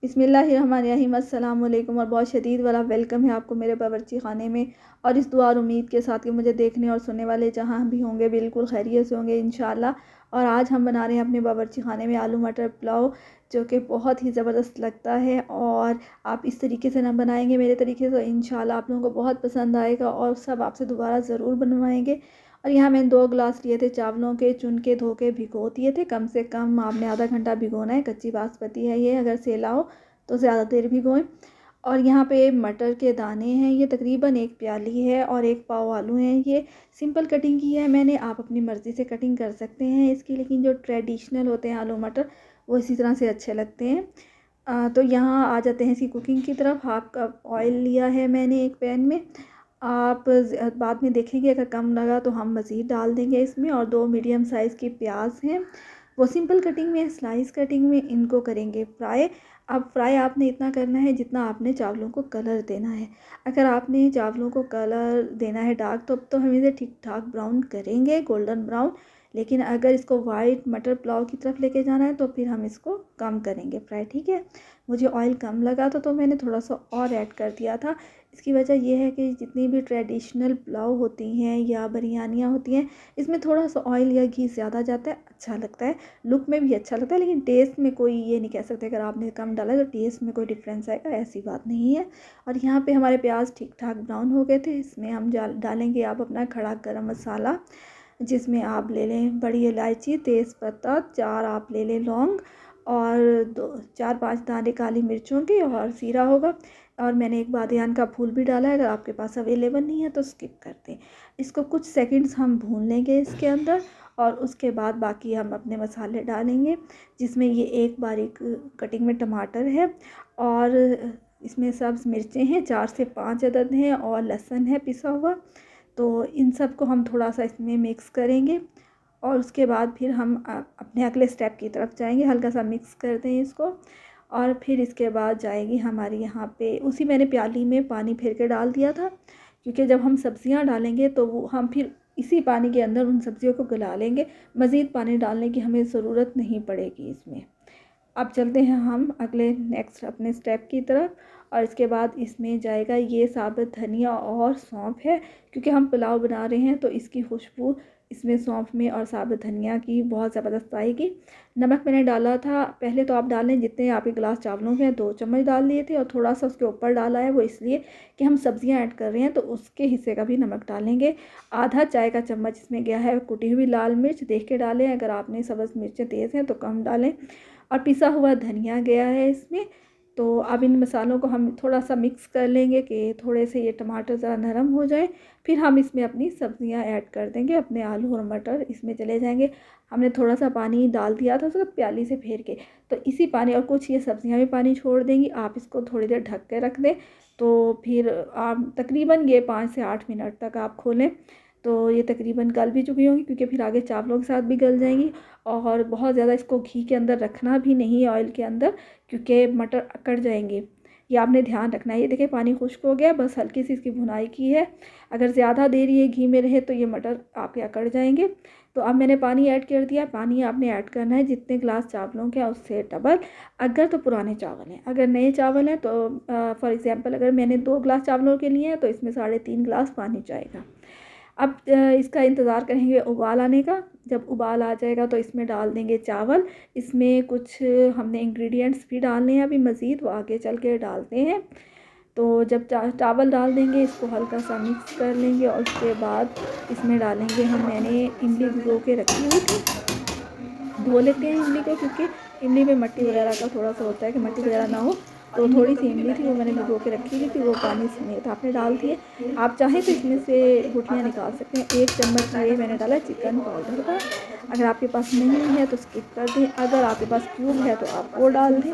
बिस्मिल्लाहिर्रहमानिर्रहीम, अस्सलाम वालेकुम और बहुत शदीद वाला वेलकम है आपको मेरे बावर्ची ख़ाने में। और इस दुआ और उम्मीद के साथ कि मुझे देखने और सुनने वाले जहाँ भी होंगे बिल्कुल खैरियत से होंगे इंशाल्लाह। और आज हम बना रहे हैं अपने बावर्ची ख़ाने में आलू मटर पुलाव, जो कि बहुत ही ज़बरदस्त लगता है। और आप इस तरीके से ना बनाएंगे मेरे तरीके से तो इंशाल्लाह आप लोगों को बहुत पसंद आएगा और सब आपसे दोबारा ज़रूर बनवाएंगे। और यहाँ मैंने 2 गिलास लिए थे चावलों के, चुन के धो के भिगो दिए थे। कम से कम आपने आधा घंटा भिगोना है। कच्ची बासमती है ये, अगर सेला हो तो ज़्यादा देर भिगोएं। और यहाँ पे मटर के दाने हैं, ये तकरीबन 1 प्याली है। और 1 पाव आलू हैं। ये सिंपल कटिंग की है मैंने, आप अपनी मर्ज़ी से कटिंग कर सकते हैं इसकी, लेकिन जो ट्रेडिशनल होते हैं आलू मटर वो इसी तरह से अच्छे लगते हैं। तो यहाँ आ जाते हैं इसकी कुकिंग की तरफ। हाफ कप ऑयल लिया है मैंने एक पैन में। आप बाद में देखेंगे अगर कम लगा तो हम मज़ीद डाल देंगे इसमें। और 2 मीडियम साइज़ की प्याज हैं, वो सिंपल कटिंग में, स्लाइस कटिंग में, इनको करेंगे फ्राई। अब फ्राई आपने इतना करना है जितना आपने चावलों को कलर देना है। अगर आपने चावलों को कलर देना है डार्क, तो हम इसे ठीक ठाक ब्राउन करेंगे, गोल्डन ब्राउन। लेकिन अगर इसको वाइट मटर पुलाव की तरफ लेके जाना है तो फिर हम इसको कम करेंगे फ्राई, ठीक है। मुझे ऑयल कम लगा था तो मैंने थोड़ा सा और ऐड कर दिया था। इसकी वजह यह है कि जितनी भी ट्रेडिशनल पुलाव होती हैं या बिरयानियाँ होती हैं, इसमें थोड़ा सा ऑयल या घी ज़्यादा जाता है, अच्छा लगता है, लुक में भी अच्छा लगता है। लेकिन टेस्ट में कोई ये नहीं कह सकते अगर आपने कम डाला है तो टेस्ट में कोई डिफरेंस आएगा, ऐसी बात नहीं है। और यहाँ पे हमारे प्याज ठीक ठाक ब्राउन हो गए थे। इसमें हम डालेंगे आप अपना खड़ा गरम मसाला, जिसमें आप ले लें बड़ी इलायची, तेज़पत्ता, 4 आप ले लें लौंग, और 4-5 दाने काली मिर्चों के, और ज़ीरा होगा। और मैंने एक बादियान का फूल भी डाला है, अगर आपके पास अवेलेबल नहीं है तो स्किप कर दें। इसको कुछ सेकंड्स हम भून लेंगे इसके अंदर। और उसके बाद बाकी हम अपने मसाले डालेंगे, जिसमें ये एक बारीक कटिंग में टमाटर है, और इसमें सब्ज़ मिर्चें हैं 4 से 5 अदद हैं, और लहसुन है पिसा हुआ। तो इन सब को हम थोड़ा सा इसमें मिक्स करेंगे। और उसके बाद फिर हम अपने अगले स्टेप की तरफ जाएंगे। हल्का सा मिक्स कर दें इसको। और फिर इसके बाद जाएगी हमारी यहाँ पे, उसी मैंने प्याली में पानी फेर के डाल दिया था, क्योंकि जब हम सब्ज़ियाँ डालेंगे तो वो हम फिर इसी पानी के अंदर उन सब्ज़ियों को गला लेंगे। मज़ीद पानी डालने की हमें ज़रूरत नहीं पड़ेगी इसमें। अब चलते हैं हम अगले नेक्स्ट अपने स्टेप की तरफ। और इसके बाद इसमें जाएगा ये साबुत धनिया और सौंफ है, क्योंकि हम पुलाव बना रहे हैं तो इसकी खुशबू इसमें सौंफ में और साबुत धनिया की बहुत ज़बरदस्त आएगी। नमक मैंने डाला था पहले, तो आप डाल लें जितने आपके गिलास चावलों के 2 चम्मच डाल लिए थे, और थोड़ा सा उसके ऊपर डाला है, वो इसलिए कि हम सब्ज़ियाँ ऐड कर रहे हैं तो उसके हिस्से का भी नमक डालेंगे। आधा चाय का चम्मच इसमें गया है कुटी हुई लाल मिर्च, देख के डालें, अगर आपने सब्ज़ मिर्चें तेज़ हैं तो कम डालें। और पिसा हुआ धनिया गया है इसमें। तो अब इन मसालों को हम थोड़ा सा मिक्स कर लेंगे कि थोड़े से ये टमाटर ज़रा नरम हो जाए। फिर हम इसमें अपनी सब्ज़ियां ऐड कर देंगे, अपने आलू और मटर इसमें चले जाएंगे। हमने थोड़ा सा पानी डाल दिया था उसको प्याली से फेर के, तो इसी पानी, और कुछ ये सब्ज़ियां भी पानी छोड़ देंगी। आप इसको थोड़ी देर ढक के रख दें। तो फिर आप तकरीबन ये 5 से 8 मिनट तक आप खोलें, तो ये तकरीबन गल भी चुकी होंगी, क्योंकि फिर आगे चावलों के साथ भी गल जाएंगी। और बहुत ज़्यादा इसको घी के अंदर रखना भी नहीं है, ऑयल के अंदर, क्योंकि मटर अकड़ जाएंगे, ये आपने ध्यान रखना है। ये देखिए पानी खुश्क हो गया, बस हल्की सी इसकी भुनाई की है। अगर ज़्यादा देर ये घी में रहे तो ये मटर आपके अकड़ जाएंगे। तो अब मैंने पानी ऐड कर दिया। पानी आपने ऐड करना है जितने गिलास चावलों के उससे डबल, अगर तो पुराने चावल हैं। अगर नए चावल हैं तो फॉर एग्ज़ाम्पल अगर मैंने 2 गिलास चावलों के लिए हैं तो इसमें 3.5 गिलास पानी जाएगा। अब इसका इंतज़ार करेंगे उबाल आने का। जब उबाल आ जाएगा तो इसमें डाल देंगे चावल। इसमें कुछ हमने इंग्रेडिएंट्स भी डालने हैं अभी मज़ीद, वो आगे चल के डालते हैं। तो जब चावल डाल देंगे, इसको हल्का सा मिक्स कर लेंगे, और उसके बाद इसमें डालेंगे मैंने इमली भिगो के रखी हुई थी। धो लेते हैं इमली को, क्योंकि इमली में मिट्टी वगैरह का थोड़ा सा होता है कि मिट्टी वगैरह ना हो। तो थोड़ी सी इमली थी वो मैंने भिगो के रखी हुई थी, वो पानी समेत आपने डाल दिए। आप चाहें तो इसमें से गुठलियाँ निकाल सकते हैं। 1 चम्मच ये मैंने डाला चिकन पाउडर का, अगर आपके पास नहीं है तो स्किप कर दें। अगर आपके पास क्यूब है तो आप वो डाल दें,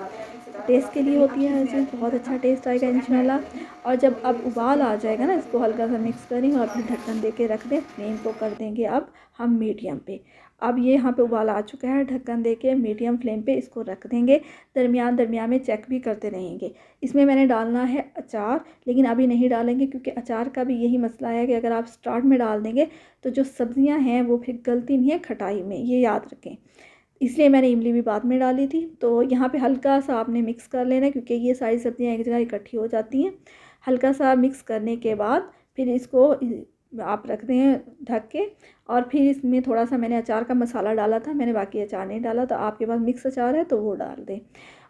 टेस्ट के लिए होती है हर चीज़, बहुत अच्छा टेस्ट आएगा इंशाल्लाह। और जब अब उबाल आ जाएगा ना, इसको हल्का सा मिक्स करेंगे और फिर ढक्कन दे के रख दें। फ्लेम को कर देंगे अब हम मीडियम पे। अब ये यहाँ पे उबाल आ चुका है, ढक्कन दे के मीडियम फ्लेम पे इसको रख देंगे। दरमियान दरमियान में चेक भी करते रहेंगे। इसमें मैंने डालना है अचार, लेकिन अभी नहीं डालेंगे, क्योंकि अचार का भी यही मसला है कि अगर आप स्टार्ट में डाल देंगे तो जो सब्ज़ियाँ हैं वो फिर गलती नहीं है खटाई में, ये याद रखें। इसलिए मैंने इमली भी बाद में डाली थी। तो यहाँ पे हल्का सा आपने मिक्स कर लेना है, क्योंकि ये सारी सब्ज़ियाँ एक जगह इकट्ठी हो जाती हैं। हल्का सा मिक्स करने के बाद फिर इसको आप रख दें ढक के। और फिर इसमें थोड़ा सा मैंने अचार का मसाला डाला था, मैंने बाकी अचार नहीं डाला। तो आपके पास मिक्स अचार है तो वो डाल दें,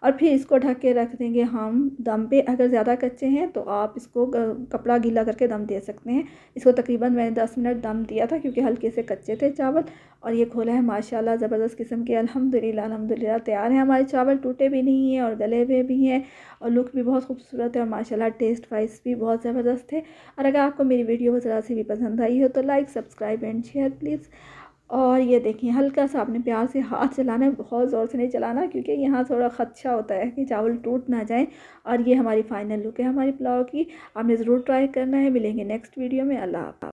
और फिर इसको ढक के रख देंगे हम दम पे। अगर ज़्यादा कच्चे हैं तो आप इसको कपड़ा गीला करके दम दे सकते हैं। इसको तकरीबन मैंने 10 मिनट दम दिया था, क्योंकि हल्के से कच्चे थे चावल। और ये खोला है माशाल्लाह ज़बरदस्त किस्म के, अल्हम्दुलिल्लाह अल्हम्दुलिल्लाह तैयार हैं हमारे चावल। टूटे भी नहीं हैं और गले हुए भी हैं, और लुक भी बहुत खूबसूरत है, और माशाल्लाह टेस्ट वाइज भी बहुत ज़बरदस्त है। और अगर आपको मेरी वीडियो ज़रा सी भी पसंद आई हो तो like, subscribe and share please. और ये देखिए हल्का सा आपने प्यार से हाथ चलाना है, बहुत ज़ोर से नहीं चलाना, क्योंकि यहाँ थोड़ा खदशा होता है कि चावल टूट ना जाए। और ये हमारी फ़ाइनल लुक है हमारी पुलाव की। आपने ज़रूर ट्राई करना है। मिलेंगे नेक्स्ट वीडियो में। अल्लाह हाफ़िज़।